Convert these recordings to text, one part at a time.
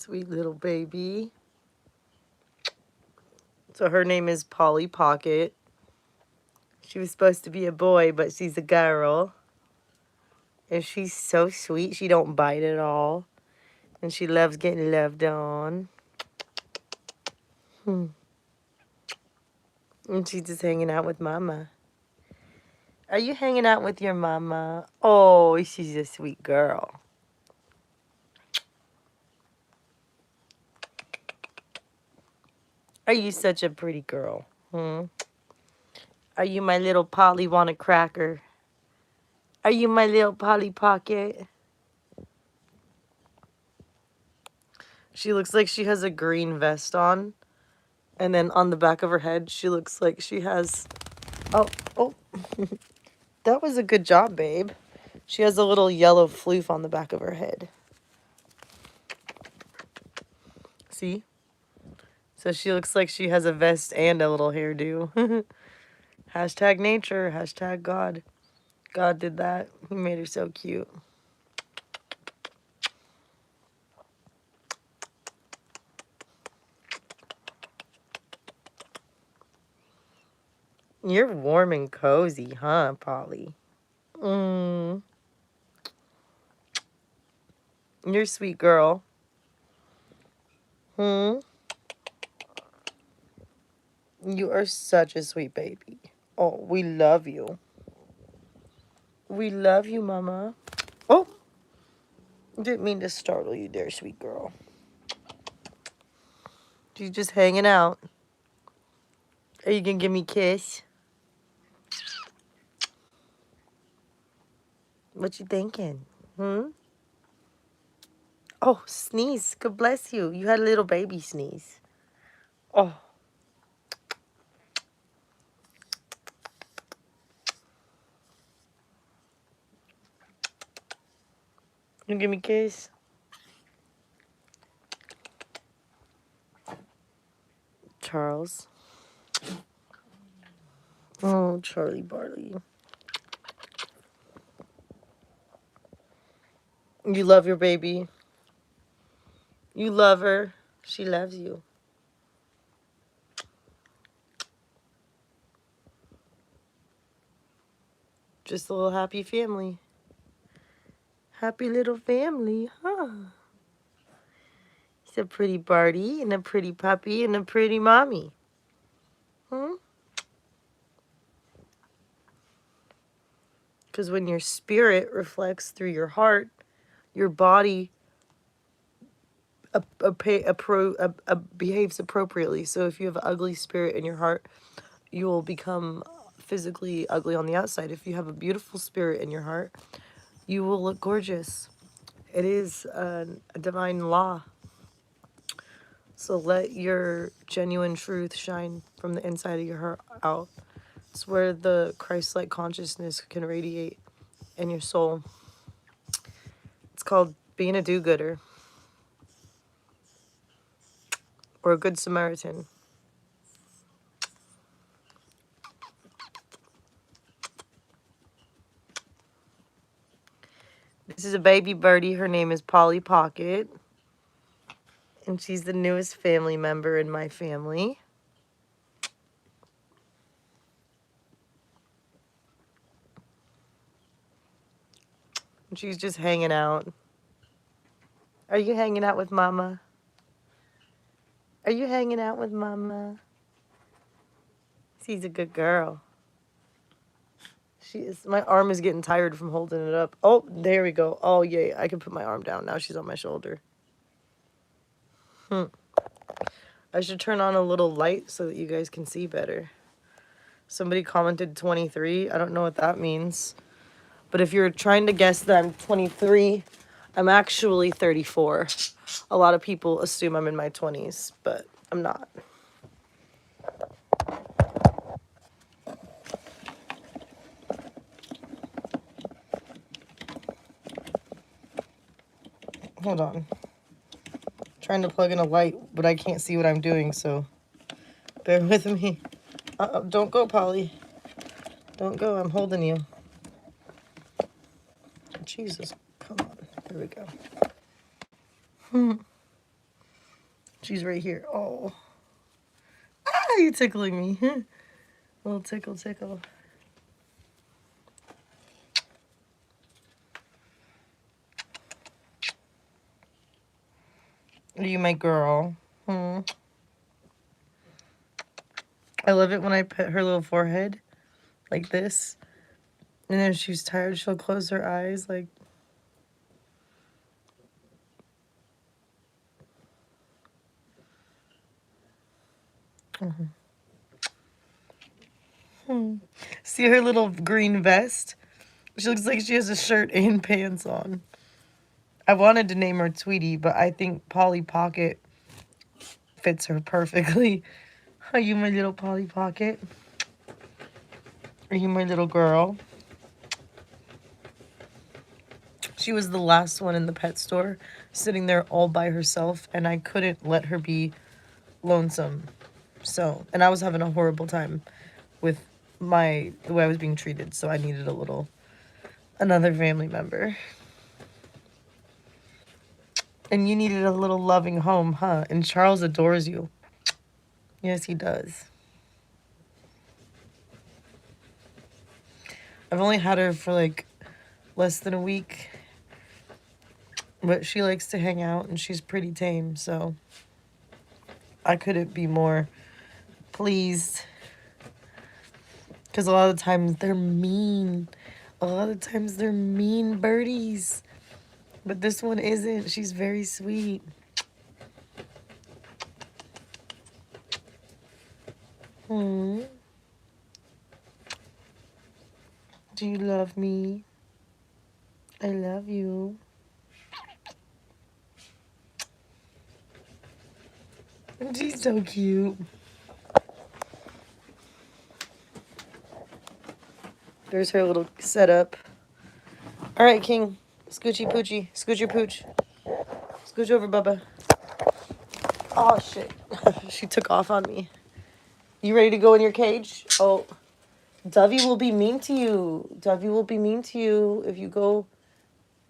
Sweet little baby. So her name is Polly Pocket. She was supposed to be a boy, but she's a girl. And she's so sweet. She don't bite at all. And she loves getting loved on. And she's just hanging out with Mama. Are you hanging out with your mama? Oh, she's a sweet girl. Are you such a pretty girl? Are you my little Polly want a cracker? Are you my little Polly Pocket? She looks like she has a green vest on. And then on the back of her head, she looks like she has... Oh. That was a good job, babe. She has a little yellow floof on the back of her head. See? So she looks like she has a vest and a little hairdo. Hashtag nature, hashtag God. God did that. He made her so cute. You're warm and cozy, huh, Polly? You're a sweet girl. You are such a sweet baby. Oh, we love you. We love you, Mama. Oh, didn't mean to startle you there, sweet girl. She's just hanging out. Are you gonna give me a kiss? What you thinking? Oh, sneeze. God bless you. You had a little baby sneeze. Oh. You give me a kiss? Charles. Oh, Charlie Barley. You love your baby. You love her. She loves you. Just a little happy family. Happy little family, huh? He's a pretty Barty and a pretty puppy and a pretty mommy. Because when your spirit reflects through your heart, your body behaves appropriately. So if you have an ugly spirit in your heart, you will become physically ugly on the outside. If you have a beautiful spirit in your heart, you will look gorgeous. It is a divine law. So let your genuine truth shine from the inside of your heart out. It's where the Christ-like consciousness can radiate in your soul. It's called being a do-gooder or a good Samaritan. This is a baby birdie. Her name is Polly Pocket. And she's the newest family member in my family. And she's just hanging out. Are you hanging out with Mama? Are you hanging out with Mama? She's a good girl. She is. My arm is getting tired from holding it up. Oh, there we go. Oh, yay. I can put my arm down. Now she's on my shoulder. I should turn on a little light so that you guys can see better. Somebody commented 23. I don't know what that means. But if you're trying to guess that I'm 23, I'm actually 34. A lot of people assume I'm in my 20s, but I'm not. Hold on. Trying to plug in a light, but I can't see what I'm doing, so bear with me. Don't go, Polly. Don't go. I'm holding you. Jesus. Come on. There we go. She's right here. Oh. Ah, you tickling me. A little tickle, tickle. Are you my girl? Hmm. I love it when I pet her little forehead like this. And if she's tired, she'll close her eyes like. Hmm. See her little green vest? She looks like she has a shirt and pants on. I wanted to name her Tweety, but I think Polly Pocket fits her perfectly. Are you my little Polly Pocket? Are you my little girl? She was the last one in the pet store, sitting there all by herself, and I couldn't let her be lonesome. So, and I was having a horrible time with the way I was being treated, so I needed another family member. And you needed a little loving home, huh? And Charles adores you. Yes, he does. I've only had her for like less than a week, but she likes to hang out and she's pretty tame, so I couldn't be more pleased. Because a lot of the times they're mean. A lot of times they're mean birdies. But this one isn't. She's very sweet. Hmm. Do you love me? I love you. She's so cute. There's her little setup. All right, King. Scoochy poochie. Scooch your pooch. Scooch over, Bubba. Oh, shit. She took off on me. You ready to go in your cage? Oh, Dovey will be mean to you. Dovey will be mean to you if you go.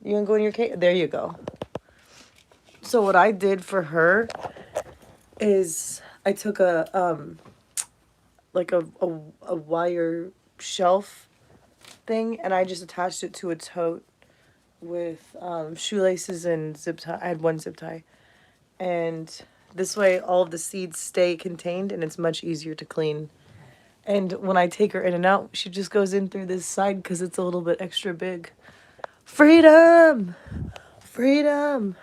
You gonna go in your cage? There you go. So what I did for her is I took like a wire shelf thing, and I just attached it to a tote with shoelaces and zip tie. I had one zip tie, and this way all of the seeds stay contained, and it's much easier to clean. And when I take her in and out, she just goes in through this side because it's a little bit extra big. Freedom, freedom.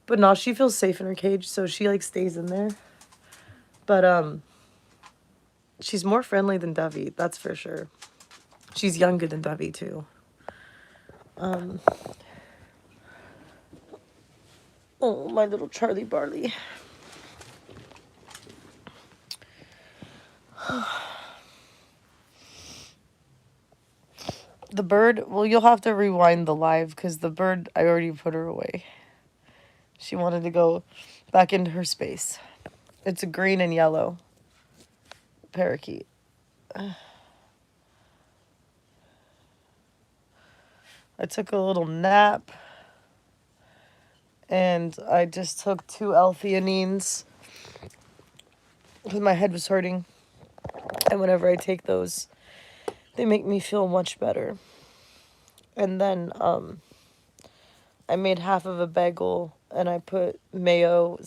But no, she feels safe in her cage, so she like stays in there. But she's more friendly than Dovey, that's for sure. She's younger than Dovey too. Oh, my little Charlie Barley. The bird, well, you'll have to rewind the live because the bird, I already put her away. She wanted to go back into her space. It's a green and yellow parakeet. I took a little nap and I just took 2 L-theanines because my head was hurting. And whenever I take those, they make me feel much better. And then I made half of a bagel and I put mayo,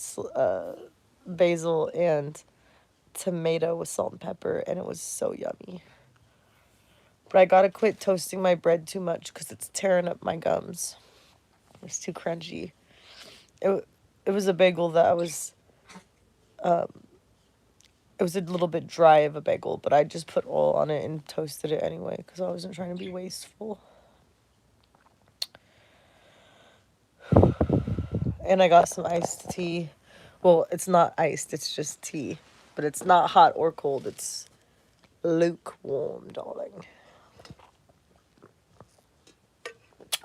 basil, and tomato with salt and pepper, and it was so yummy. But I gotta quit toasting my bread too much because it's tearing up my gums. It's too crunchy. It was a bagel that it was a little bit dry of a bagel, but I just put oil on it and toasted it anyway because I wasn't trying to be wasteful. And I got some iced tea. Well, it's not iced, it's just tea. But it's not hot or cold, it's lukewarm, darling.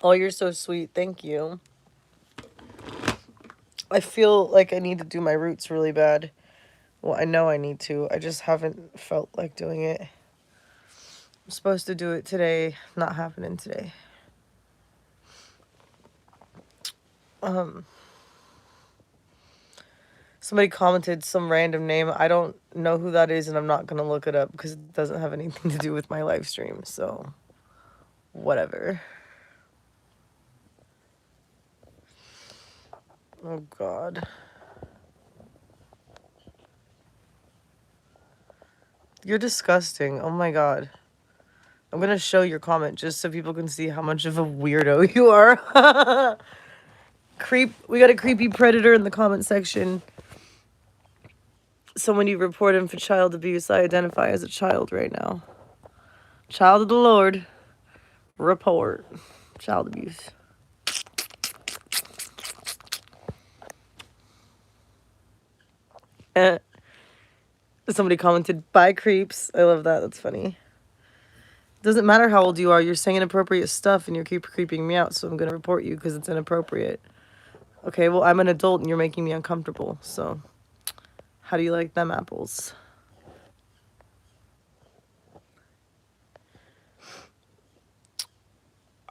Oh, you're so sweet. Thank you. I feel like I need to do my roots really bad. Well, I know I need to. I just haven't felt like doing it. I'm supposed to do it today. Not happening today. Somebody commented some random name. I don't know who that is, and I'm not gonna look it up because it doesn't have anything to do with my live stream. So, whatever. Oh God. You're disgusting. Oh my God. I'm gonna show your comment just so people can see how much of a weirdo you are. We got a creepy predator in the comment section. So when you report him for child abuse, I identify as a child right now. Child of the Lord. Report. Child abuse. Somebody commented, bye creeps. I love that. That's funny. Doesn't matter how old you are. You're saying inappropriate stuff and you keep creeping me out. So I'm going to report you because it's inappropriate. Okay, well, I'm an adult and you're making me uncomfortable. So how do you like them apples?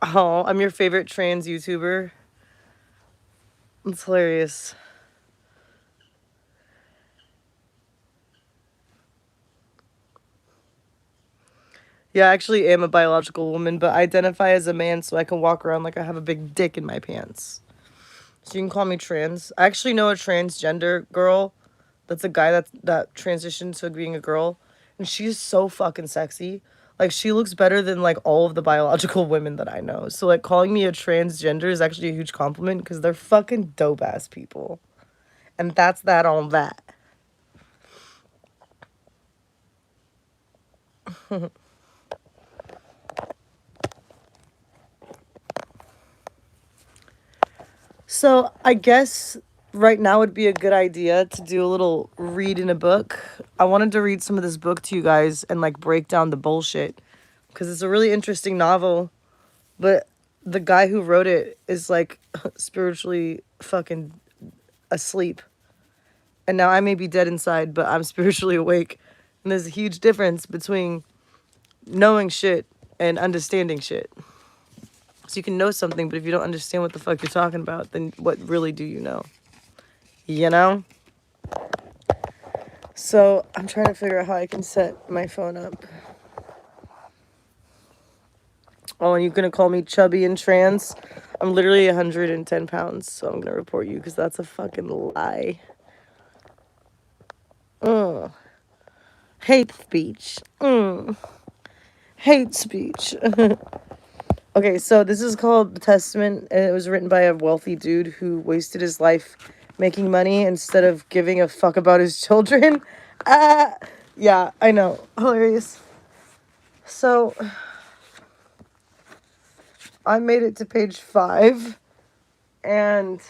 Oh, I'm your favorite trans YouTuber. It's hilarious. Yeah, I actually am a biological woman, but I identify as a man so I can walk around like I have a big dick in my pants. So you can call me trans. I actually know a transgender girl that's a guy that transitioned to being a girl, and she's so fucking sexy. Like, she looks better than like all of the biological women that I know. So like, calling me a transgender is actually a huge compliment because they're fucking dope ass people. And that's that on that. So I guess right now would be a good idea to do a little read in a book. I wanted to read some of this book to you guys and like break down the bullshit because it's a really interesting novel, but the guy who wrote it is like spiritually fucking asleep. And now I may be dead inside, but I'm spiritually awake. And there's a huge difference between knowing shit and understanding shit. So you can know something, but if you don't understand what the fuck you're talking about, then what really do you know? You know? So I'm trying to figure out how I can set my phone up. Oh, and you're gonna call me chubby and trans? I'm literally 110 pounds, so I'm gonna report you because that's a fucking lie. Ugh. Hate speech. Hate speech. Okay, so this is called The Testament, and it was written by a wealthy dude who wasted his life making money instead of giving a fuck about his children. Yeah, I know. Hilarious. So, I made it to page 5, and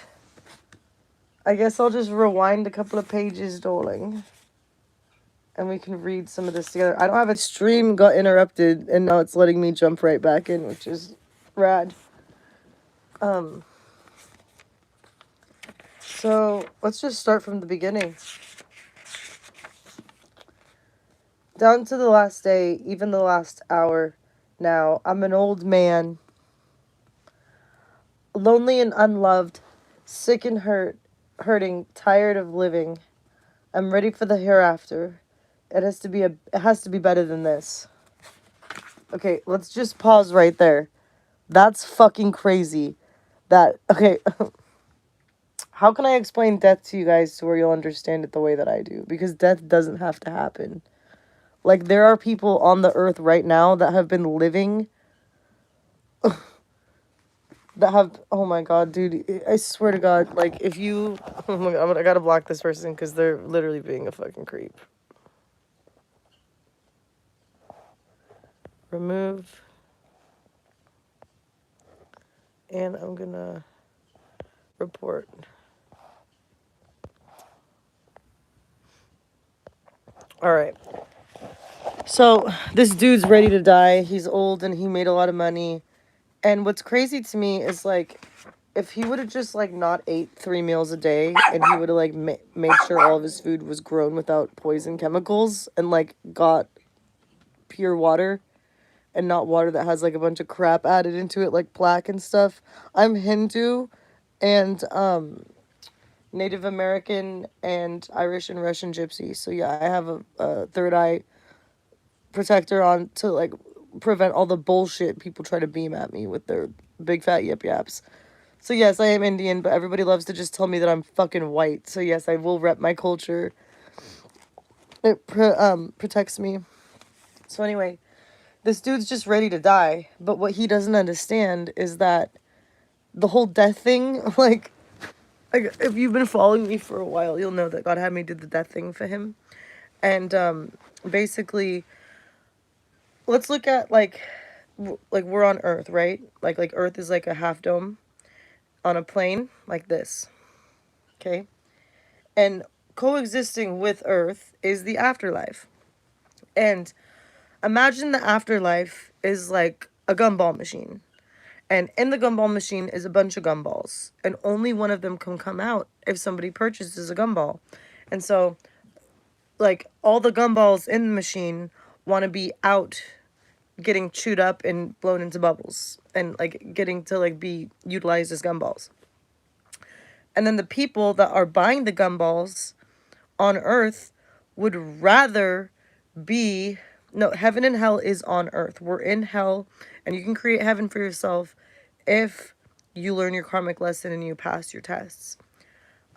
I guess I'll just rewind a couple of pages, darling. And we can read some of this together. I don't have a stream got interrupted, and now it's letting me jump right back in, which is rad. So let's just start from the beginning. Down to the last day, even the last hour. Now, I'm an old man, lonely and unloved, sick and hurting, tired of living. I'm ready for the hereafter. It has to be better than this. Okay, let's just pause right there. That's fucking crazy. Okay, how can I explain death to you guys to where you'll understand it the way that I do? Because death doesn't have to happen. Like, there are people on the earth right now that have been living that have, oh my god, dude, I swear to god, like, if you, oh my god, I gotta block this person because they're literally being a fucking creep. Remove. And I'm gonna report. Alright. So, this dude's ready to die. He's old and he made a lot of money. And what's crazy to me is, like, if he would have just, like, not ate 3 meals a day and he would have, like, made sure all of his food was grown without poison chemicals and, like, got pure water and not water that has, like, a bunch of crap added into it, like plaque and stuff. I'm Hindu, and, Native American, and Irish and Russian gypsy. So yeah, I have a third eye protector on to like prevent all the bullshit people try to beam at me with their big fat yip yaps. So yes, I am Indian, but everybody loves to just tell me that I'm fucking white. So yes, I will rep my culture. It protects me. So anyway, this dude's just ready to die, but what he doesn't understand is that the whole death thing, like if you've been following me for a while, you'll know that God had me do the death thing for him. And basically, let's look at like we're on Earth, right? Like Earth is like a half dome on a plane like this. Okay? And coexisting with Earth is the afterlife. And imagine the afterlife is like a gumball machine. And in the gumball machine is a bunch of gumballs. And only one of them can come out if somebody purchases a gumball. And so, like, all the gumballs in the machine want to be out getting chewed up and blown into bubbles. And, like, getting to, like, be utilized as gumballs. And then the people that are buying the gumballs on Earth would rather be... No, heaven and hell is on Earth. We're in hell, and you can create heaven for yourself if you learn your karmic lesson and you pass your tests.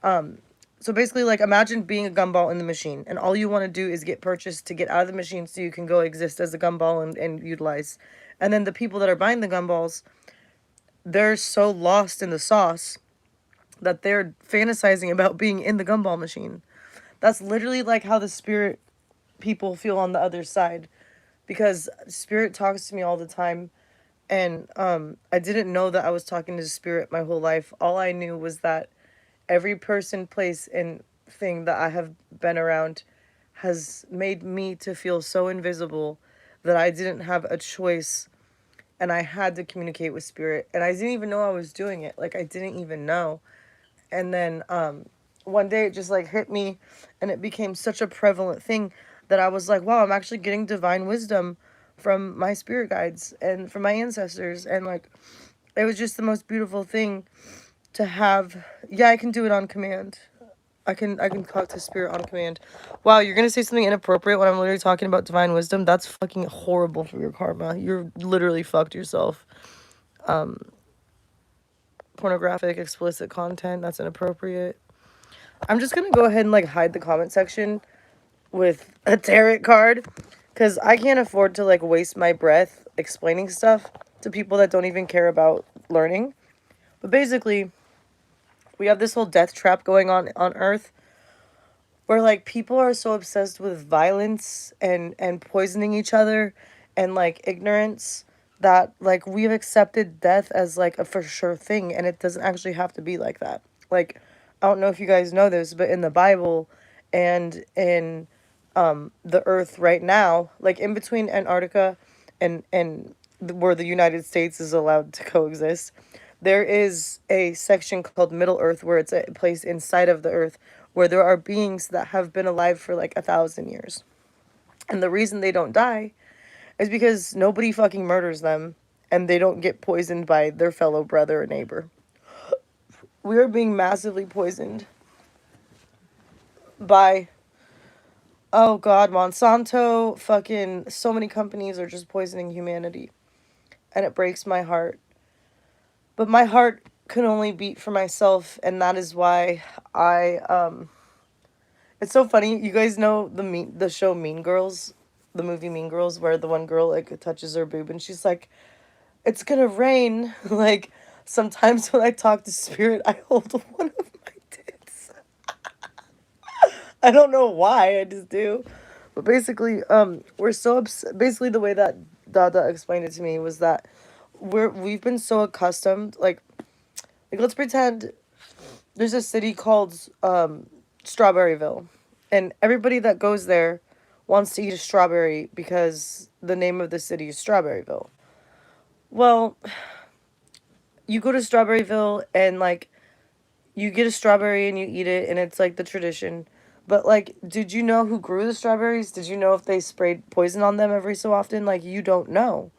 So basically, like, imagine being a gumball in the machine, and all you want to do is get purchased to get out of the machine so you can go exist as a gumball and utilize. And then the people that are buying the gumballs, they're so lost in the sauce that they're fantasizing about being in the gumball machine. That's literally like how the spirit people feel on the other side, because spirit talks to me all the time, and I didn't know that I was talking to spirit my whole life. All I knew was that every person, place, and thing that I have been around has made me to feel so invisible that I didn't have a choice, and I had to communicate with spirit, and I didn't even know I was doing it. Like, I didn't even know. And then one day it just like hit me, and it became such a prevalent thing that I was like, wow, I'm actually getting divine wisdom from my spirit guides and from my ancestors. And like, it was just the most beautiful thing to have. Yeah, I can do it on command. I can talk to spirit on command. Wow, you're gonna say something inappropriate when I'm literally talking about divine wisdom? That's fucking horrible for your karma. You're literally fucked yourself. Pornographic, explicit content, that's inappropriate. I'm just gonna go ahead and like hide the comment section with a tarot card, because I can't afford to like waste my breath explaining stuff to people that don't even care about learning. But basically, we have this whole death trap going on Earth, where like people are so obsessed with violence and poisoning each other and like ignorance, that like we've accepted death as like a for sure thing, and it doesn't actually have to be like that. Like, I don't know if you guys know this, but in the Bible and in the Earth right now, like in between Antarctica and where the United States is allowed to coexist, there is a section called Middle Earth, where it's a place inside of the Earth where there are beings that have been alive for like 1,000 years. And the reason they don't die is because nobody fucking murders them, and they don't get poisoned by their fellow brother or neighbor. We are being massively poisoned by, oh god, Monsanto, fucking so many companies are just poisoning humanity. And it breaks my heart. But my heart can only beat for myself, and that is why it's so funny. You guys know the show Mean Girls, the movie Mean Girls, where the one girl like touches her boob and she's like, "It's gonna rain." Like, sometimes when I talk to spirit, I hold one of my tits. I don't know why, I just do. But basically, we're so basically the way that Dada explained it to me was that we've been so accustomed, like let's pretend there's a city called Strawberryville, and everybody that goes there wants to eat a strawberry because the name of the city is Strawberryville. Well, you go to Strawberryville and like you get a strawberry and you eat it, and it's like the tradition. But like, did you know who grew the strawberries? Did you know if they sprayed poison on them every so often? Like, you don't know.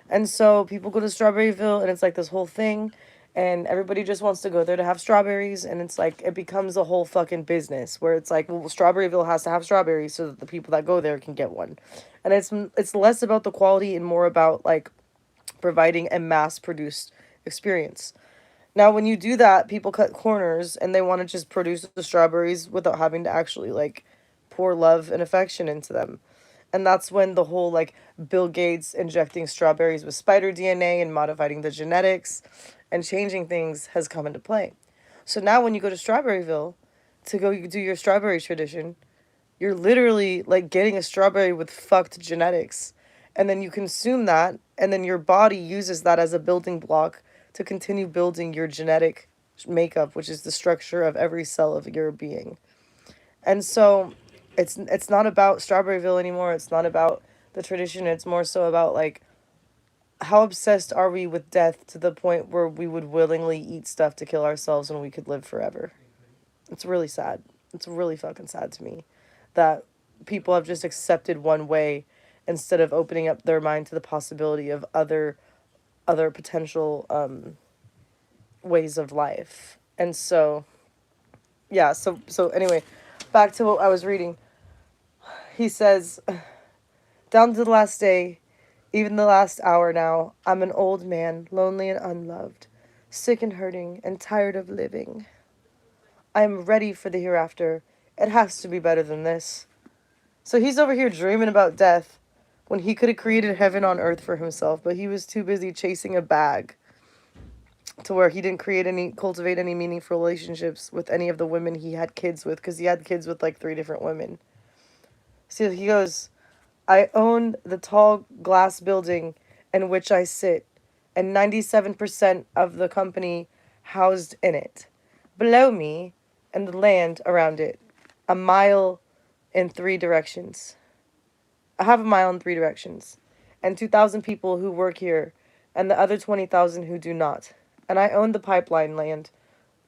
And so people go to Strawberryville, and it's like this whole thing. and everybody just wants to go there to have strawberries, and it's like it becomes a whole fucking business where it's like, well, Strawberryville has to have strawberries so that the people that go there can get one. And it's less about the quality and more about like providing a mass produced experience. Now when you do that, people cut corners and they want to just produce the strawberries without having to actually like pour love and affection into them. And that's when the whole like Bill Gates injecting strawberries with spider DNA and modifying the genetics and changing things has come into play. So now when you go to Strawberryville to go do your strawberry tradition, you're literally like getting a strawberry with fucked genetics. And then you consume that, and then your body uses that as a building block to continue building your genetic makeup, which is the structure of every cell of your being. And so it's not about Strawberryville anymore. It's not about the tradition. It's more so about like how obsessed are we with death to the point where we would willingly eat stuff to kill ourselves when we could live forever. It's really sad. It's really fucking sad to me that people have just accepted one way instead of opening up their mind to the possibility of other potential ways of life. And so yeah, so anyway, back to what I was reading. He says, down to the last day, even the last hour now, I'm an old man, lonely and unloved, sick and hurting, and tired of living. I am ready for the hereafter. It has to be better than this. So he's over here dreaming about death when he could have created heaven on earth for himself, but he was too busy chasing a bag to where he didn't cultivate any meaningful relationships with any of the women he had kids with, because he had kids with like 3 different women. So he goes, I own the tall glass building in which I sit, and 97% of the company housed in it. Below me, and the land around it, a mile in 3 directions. I have a mile in 3 directions, and 2,000 people who work here, and the other 20,000 who do not. And I own the pipeline land.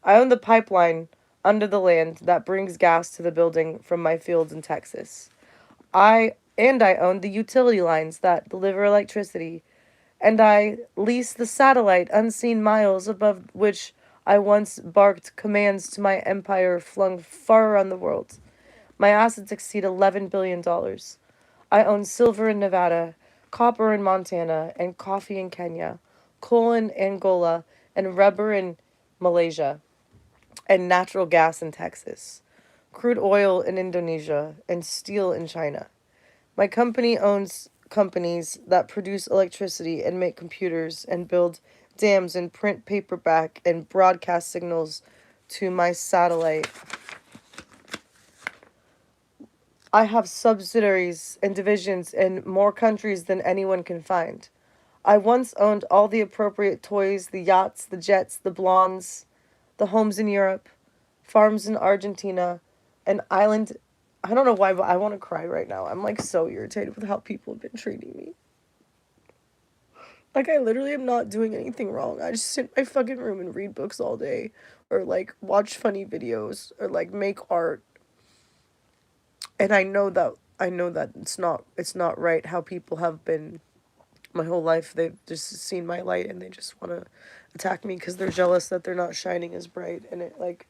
I own the pipeline under the land that brings gas to the building from my fields in Texas. I own the utility lines that deliver electricity, and I lease the satellite unseen miles above which I once barked commands to my empire flung far around the world. My assets exceed $11 billion. I own silver in Nevada, copper in Montana, and coffee in Kenya, coal in Angola, and rubber in Malaysia, and natural gas in Texas, crude oil in Indonesia, and steel in China. My company owns companies that produce electricity and make computers and build dams and print paperback and broadcast signals to my satellite. I have subsidiaries and divisions in more countries than anyone can find. I once owned all the appropriate toys, the yachts, the jets, the blondes, the homes in Europe, farms in Argentina, an island. I don't know why, but I want to cry right now. I'm like so irritated with how people have been treating me. Like, I literally am not doing anything wrong. I just sit in my fucking room and read books all day, or like watch funny videos, or like make art. And I know that it's not right how people have been my whole life. They've just seen my light and they just want to attack me because they're jealous that they're not shining as bright, and it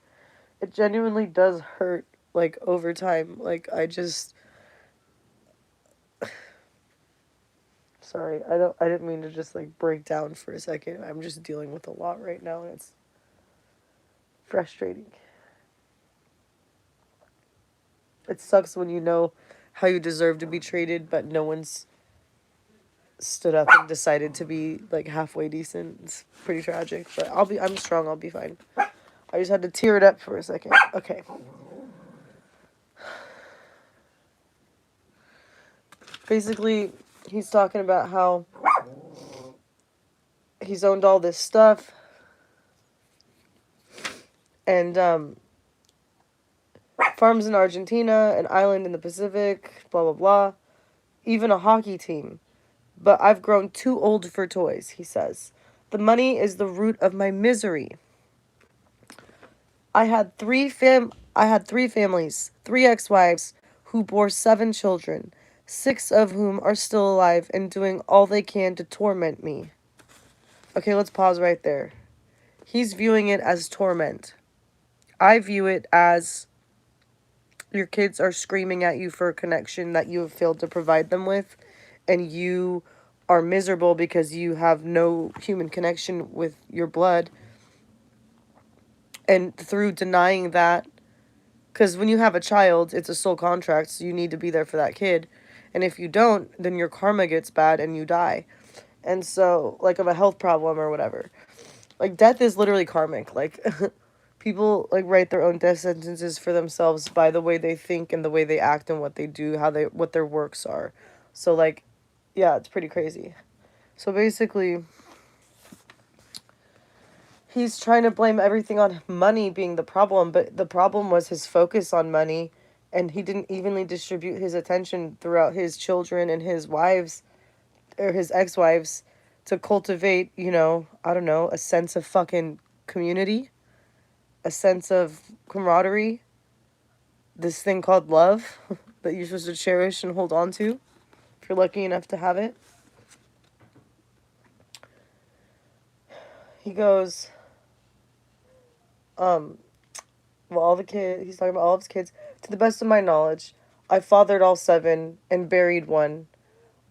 genuinely does hurt like over time. Like I just sorry, I didn't mean to just like break down for a second. I'm just dealing with a lot right now and it's frustrating. It sucks when you know how you deserve to be treated, but no one's stood up and decided to be like halfway decent. It's pretty tragic, but I'm strong, I'll be fine. I just had to tear it up for a second. Okay. Basically, he's talking about how he's owned all this stuff and farms in Argentina, an island in the Pacific, blah blah blah, even a hockey team. But I've grown too old for toys, he says. The money is the root of my misery. I had 3 families, 3 ex-wives who bore 7 children, 6 of whom are still alive and doing all they can to torment me. Okay, let's pause right there. He's viewing it as torment. I view it as your kids are screaming at you for a connection that you have failed to provide them with, and you are miserable because you have no human connection with your blood. And through denying that, because when you have a child, it's a soul contract, so you need to be there for that kid. And if you don't, then your karma gets bad and you die. And so, like, of a health problem or whatever. Like, death is literally karmic. Like, people, like, write their own death sentences for themselves by the way they think and the way they act and what they do, what their works are. So, like, yeah, it's pretty crazy. So, basically, he's trying to blame everything on money being the problem, but the problem was his focus on money, and he didn't evenly distribute his attention throughout his children and his wives, or his ex-wives, to cultivate, I don't know, a sense of fucking community, a sense of camaraderie, this thing called love that you're supposed to cherish and hold on to if you're lucky enough to have it. He goes, well, he's talking about all of his kids. To the best of my knowledge, I fathered all 7 and buried one.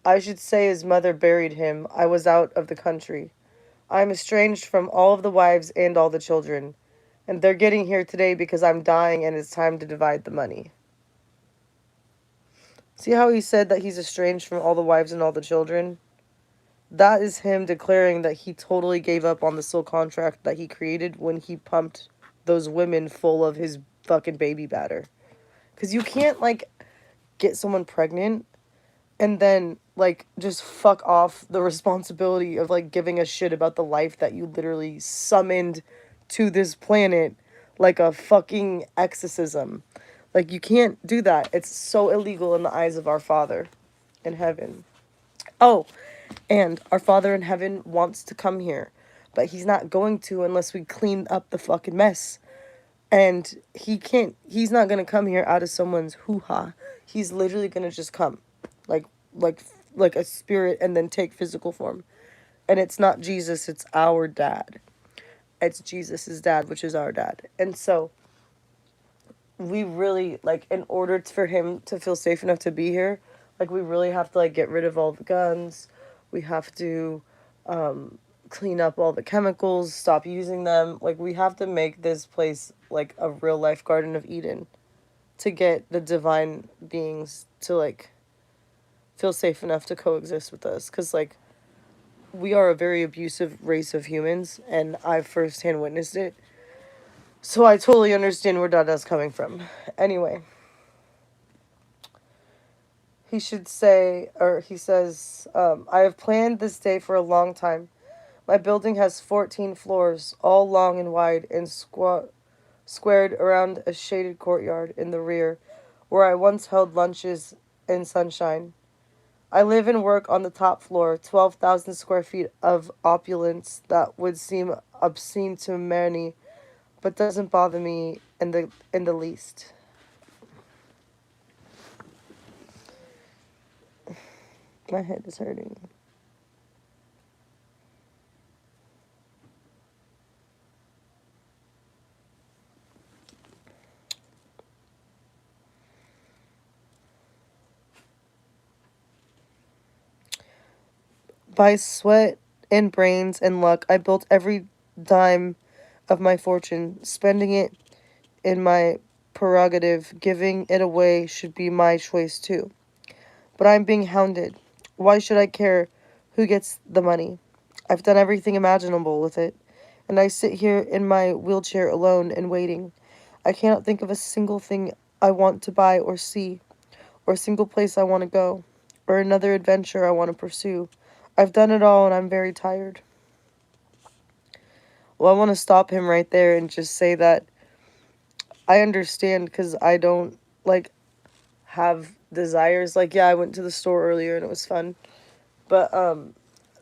I should say his mother buried him. I was out of the country. I am estranged from all of the wives and all the children. And they're getting here today because I'm dying and it's time to divide the money. See how he said that he's estranged from all the wives and all the children? That is him declaring that he totally gave up on the soul contract that he created when he pumped those women full of his fucking baby batter. Because you can't, like, get someone pregnant and then, like, just fuck off the responsibility of, like, giving a shit about the life that you literally summoned to this planet like a fucking exorcism. Like, you can't do that. It's so illegal in the eyes of our Father in heaven. Oh, and our Father in heaven wants to come here, but he's not going to unless we clean up the fucking mess. And he's not going to come here out of someone's hoo-ha. He's literally going to just come. Like, like a spirit and then take physical form. And it's not Jesus, it's our dad. It's Jesus's dad, which is our dad. And so we really, like, in order for him to feel safe enough to be here, like, we really have to, like, get rid of all the guns. We have to clean up all the chemicals, stop using them. Like, we have to make this place, like, a real life Garden of Eden to get the divine beings to, like, feel safe enough to coexist with us. Because, like, we are a very abusive race of humans, and I've firsthand witnessed it. So I totally understand where Dada's coming from. Anyway. He says, I have planned this day for a long time. My building has 14 floors, all long and wide, and squared around a shaded courtyard in the rear, where I once held lunches in sunshine. I live and work on the top floor, 12,000 square feet of opulence that would seem obscene to many, but doesn't bother me in the least. My head is hurting. By sweat and brains and luck, I built every dime of my fortune. Spending it in my prerogative, giving it away should be my choice too. But I'm being hounded. Why should I care who gets the money? I've done everything imaginable with it, and I sit here in my wheelchair alone and waiting. I cannot think of a single thing I want to buy or see, or a single place I want to go, or another adventure I want to pursue. I've done it all, and I'm very tired. Well, I want to stop him right there and just say that I understand, because I don't, like, have desires. Like, yeah, I went to the store earlier and it was fun, but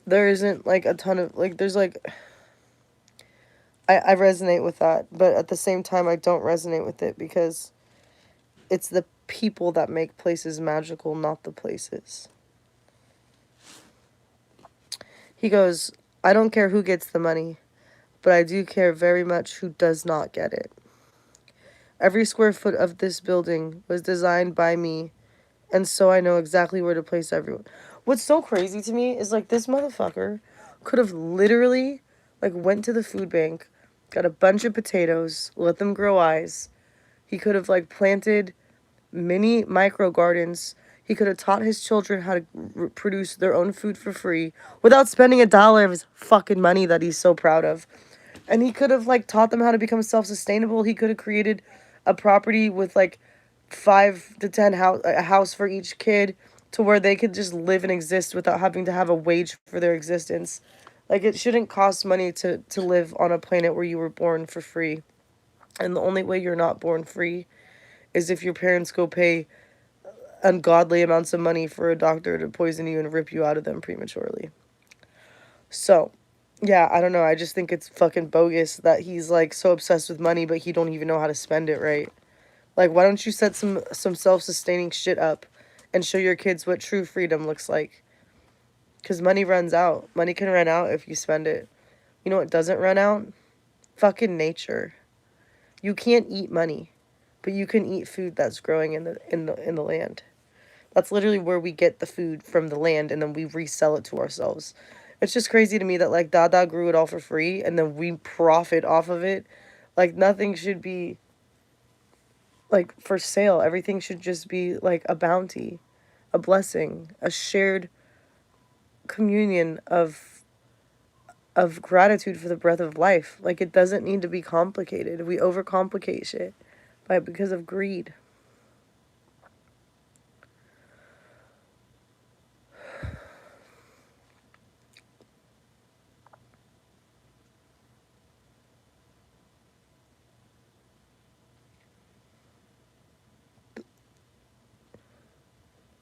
there isn't, like, a ton of, like, there's, like, I resonate with that, but at the same time I don't resonate with it, because it's the people that make places magical, not the places. He goes, I don't care who gets the money, but I do care very much who does not get it. Every square foot of this building was designed by me, and so I know exactly where to place everyone. What's so crazy to me is like this motherfucker could have literally like went to the food bank, got a bunch of potatoes, let them grow eyes. He could have like planted mini micro gardens. He could have taught his children how to produce their own food for free without spending a dollar of his fucking money that he's so proud of. And he could have like taught them how to become self-sustainable. He could have created a property with like 5 to 10 a house for each kid to where they could just live and exist without having to have a wage for their existence. Like it shouldn't cost money to live on a planet where you were born for free. And the only way you're not born free is if your parents go pay ungodly amounts of money for a doctor to poison you and rip you out of them prematurely. So, yeah, I don't know. I just think it's fucking bogus that he's like so obsessed with money, but he don't even know how to spend it right. Like, why don't you set some self-sustaining shit up and show your kids what true freedom looks like? Because money runs out. Money can run out if you spend it. You know what doesn't run out? Fucking nature. You can't eat money, but you can eat food that's growing in the land. That's literally where we get the food from the land and then we resell it to ourselves. It's just crazy to me that like Dada grew it all for free and then we profit off of it. Like nothing should be like for sale. Everything should just be like a bounty, a blessing, a shared communion of gratitude for the breath of life. Like it doesn't need to be complicated. We overcomplicate shit because of greed.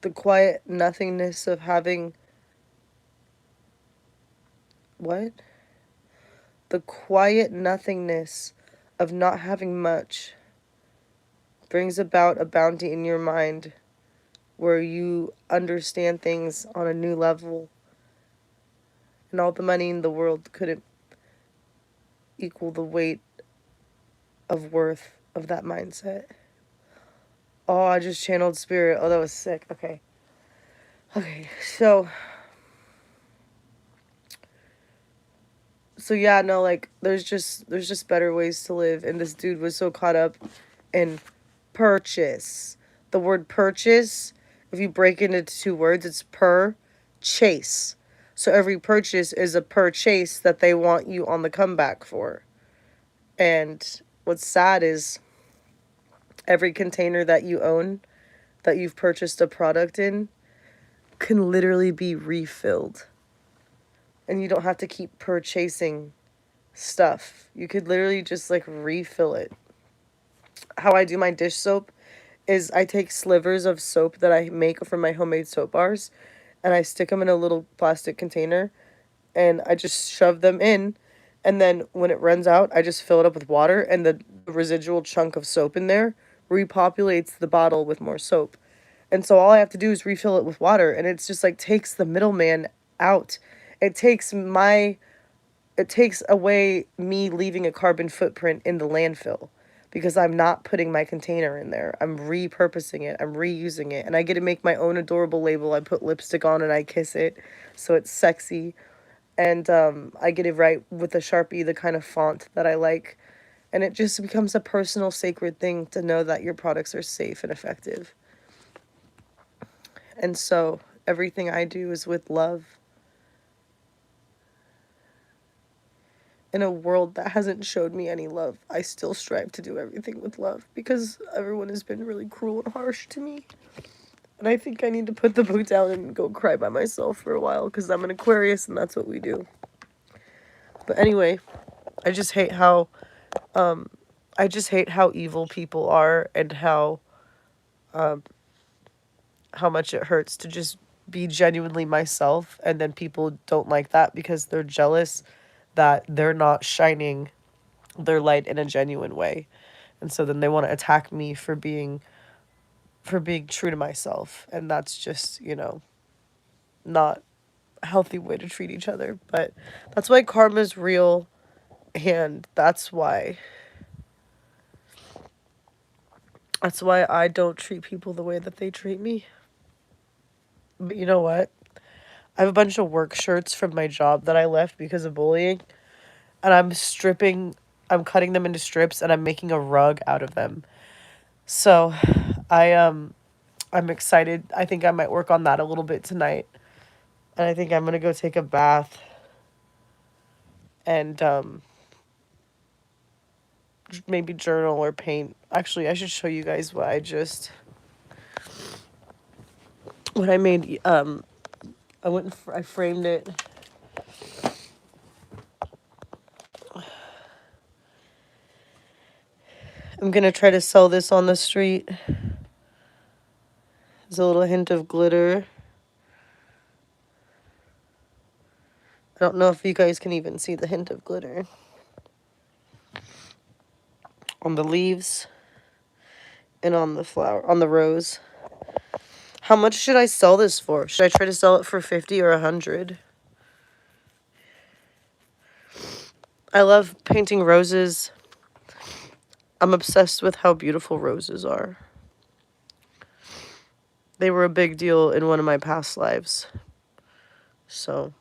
The quiet nothingness of having what? The quiet nothingness of not having much brings about a bounty in your mind where you understand things on a new level, and all the money in the world couldn't equal the weight of worth of that mindset. Oh, I just channeled spirit. Oh, that was sick. Okay. Okay. So yeah, no, like there's just better ways to live, and this dude was so caught up in purchase. The word purchase, if you break it into two words, it's per chase. So every purchase is a purchase that they want you on the comeback for. And what's sad is every container that you own that you've purchased a product in can literally be refilled. And you don't have to keep purchasing stuff. You could literally just like refill it. How I do my dish soap is I take slivers of soap that I make from my homemade soap bars and I stick them in a little plastic container and I just shove them in, and then when it runs out I just fill it up with water, and the residual chunk of soap in there repopulates the bottle with more soap. And so all I have to do is refill it with water, and it's just like takes the middleman out. It takes my it takes away me leaving a carbon footprint in the landfill because I'm not putting my container in there. I'm repurposing it. I'm reusing it. And I get to make my own adorable label. I put lipstick on and I kiss it so it's sexy. And I get it right with a Sharpie, the kind of font that I like. And it just becomes a personal, sacred thing to know that your products are safe and effective. And so everything I do is with love. In a world that hasn't showed me any love, I still strive to do everything with love because everyone has been really cruel and harsh to me. And I think I need to put the book down and go cry by myself for a while because I'm an Aquarius and that's what we do. But anyway, I just hate how I just hate how evil people are and how much it hurts to just be genuinely myself, and then people don't like that because they're jealous that they're not shining their light in a genuine way. And so then they want to attack me for being true to myself, and that's just, not a healthy way to treat each other. But that's why karma's real, And that's why I don't treat people the way that they treat me. But you know what? I have a bunch of work shirts from my job that I left because of bullying, and I'm cutting them into strips and I'm making a rug out of them. So, I I'm excited. I think I might work on that a little bit tonight. And I think I'm going to go take a bath and maybe journal or paint. Actually, I should show you guys what I made. I went and I framed it. I'm going to try to sell this on the street. There's a little hint of glitter. I don't know if you guys can even see the hint of glitter on the leaves and on the flower, on the rose. How much should I sell this for? Should I try to sell it for 50 or 100? I love painting roses. I'm obsessed with how beautiful roses are. They were a big deal in one of my past lives. So,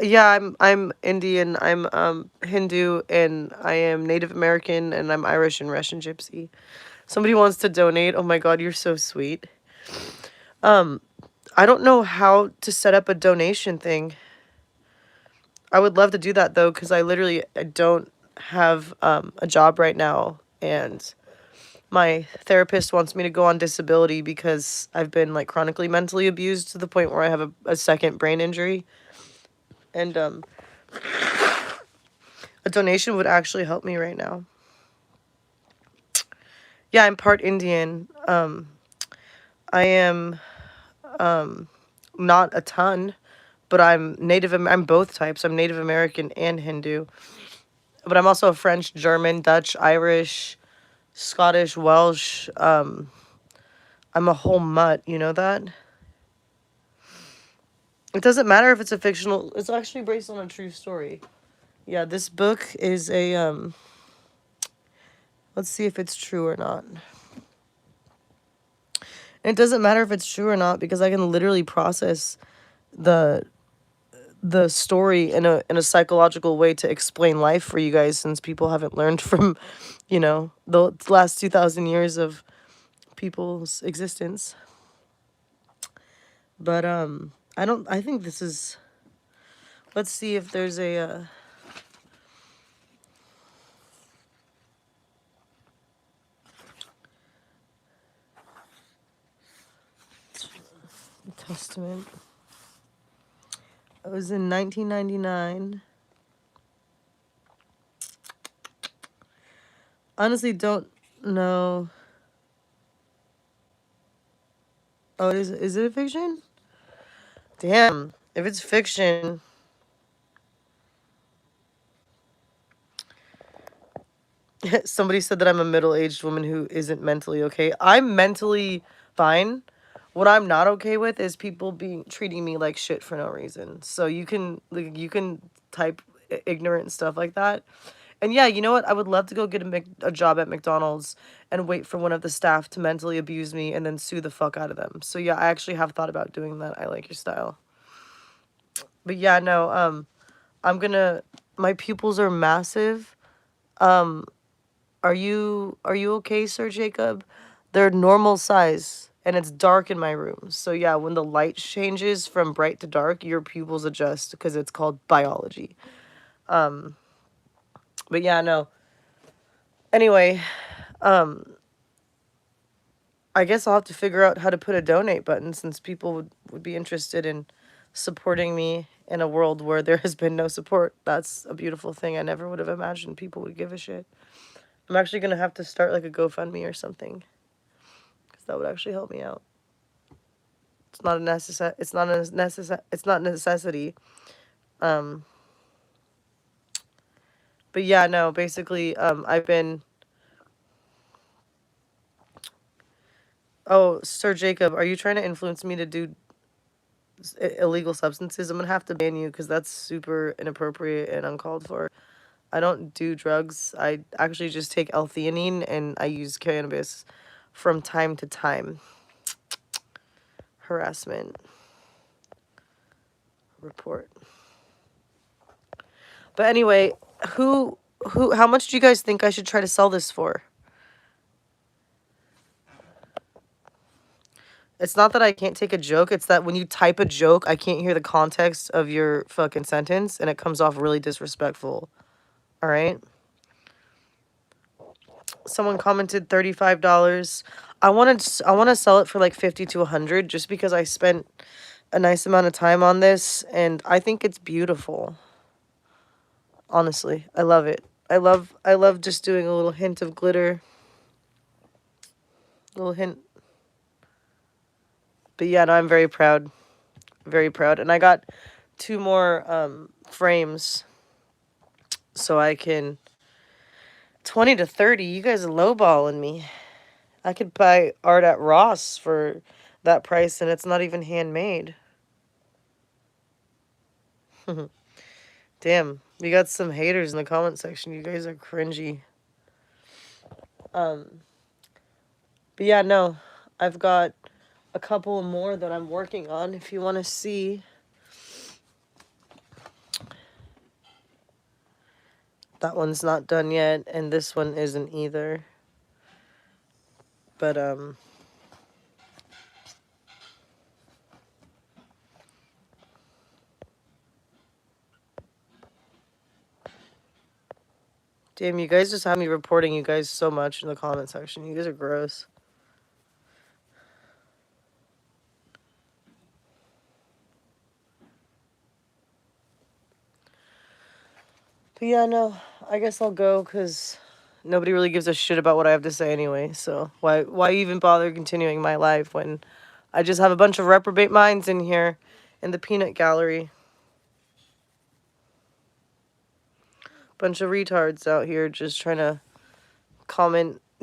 yeah, I'm Indian, I'm Hindu, and I am Native American, and I'm Irish and Russian Gypsy. Somebody wants to donate. Oh my God, you're so sweet. I don't know how to set up a donation thing. I would love to do that though, because I don't have a job right now, and my therapist wants me to go on disability because I've been like chronically mentally abused to the point where I have a second brain injury. And a donation would actually help me right now. Yeah, I'm part Indian. I am not a ton, but I'm both types. I'm Native American and Hindu. But I'm also French, German, Dutch, Irish, Scottish, Welsh. I'm a whole mutt, you know that? It doesn't matter if it's a fictional, it's actually based on a true story. Yeah, this book is let's see if it's true or not. And it doesn't matter if it's true or not because I can literally process the the story in a psychological way to explain life for you guys, since people haven't learned from, the last 2,000 years of people's existence. But I think this is, let's see if there's a testament. It was in 1999. Honestly, don't know. Oh, is it a fiction? Damn. If it's fiction, somebody said that I'm a middle-aged woman who isn't mentally okay. I'm mentally fine. What I'm not okay with is people treating me like shit for no reason. So you can type ignorant stuff like that. And yeah, you know what? I would love to go get a job at McDonald's and wait for one of the staff to mentally abuse me and then sue the fuck out of them. So yeah, I actually have thought about doing that. I like your style. But yeah, no, my pupils are massive. Are you okay, Sir Jacob? They're normal size and it's dark in my room. So yeah, when the light changes from bright to dark, your pupils adjust because it's called biology. But yeah, no. Anyway, I guess I'll have to figure out how to put a donate button since people would be interested in supporting me in a world where there has been no support. That's a beautiful thing. I never would have imagined people would give a shit. I'm actually going to have to start like a GoFundMe or something because that would actually help me out. It's not a necessity. But yeah, no, basically I've been. Oh, Sir Jacob, are you trying to influence me to do illegal substances, I'm gonna have to ban you because that's super inappropriate and uncalled for. I don't do drugs. I actually just take L-theanine and I use cannabis from time to time. Harassment report. But anyway, how much do you guys think I should try to sell this for? It's not that I can't take a joke, it's that when you type a joke, I can't hear the context of your fucking sentence and it comes off really disrespectful. All right? Someone commented $35. I want to sell it for like 50 to 100 just because I spent a nice amount of time on this and I think it's beautiful. Honestly, I love it. I love just doing a little hint of glitter. Little hint. But yeah, no, I'm very proud. Very proud. And I got 2 more frames so I can 20 to 30. You guys are lowballing me. I could buy art at Ross for that price and it's not even handmade. Damn, we got some haters in the comment section. You guys are cringy. But yeah, no, I've got a couple more that I'm working on if you want to see. That one's not done yet, and this one isn't either. But, damn, you guys just have me reporting you guys so much in the comment section. You guys are gross. But yeah, no, I guess I'll go because nobody really gives a shit about what I have to say anyway. So why even bother continuing my life when I just have a bunch of reprobate minds in here in the peanut gallery? Bunch of retards out here just trying to comment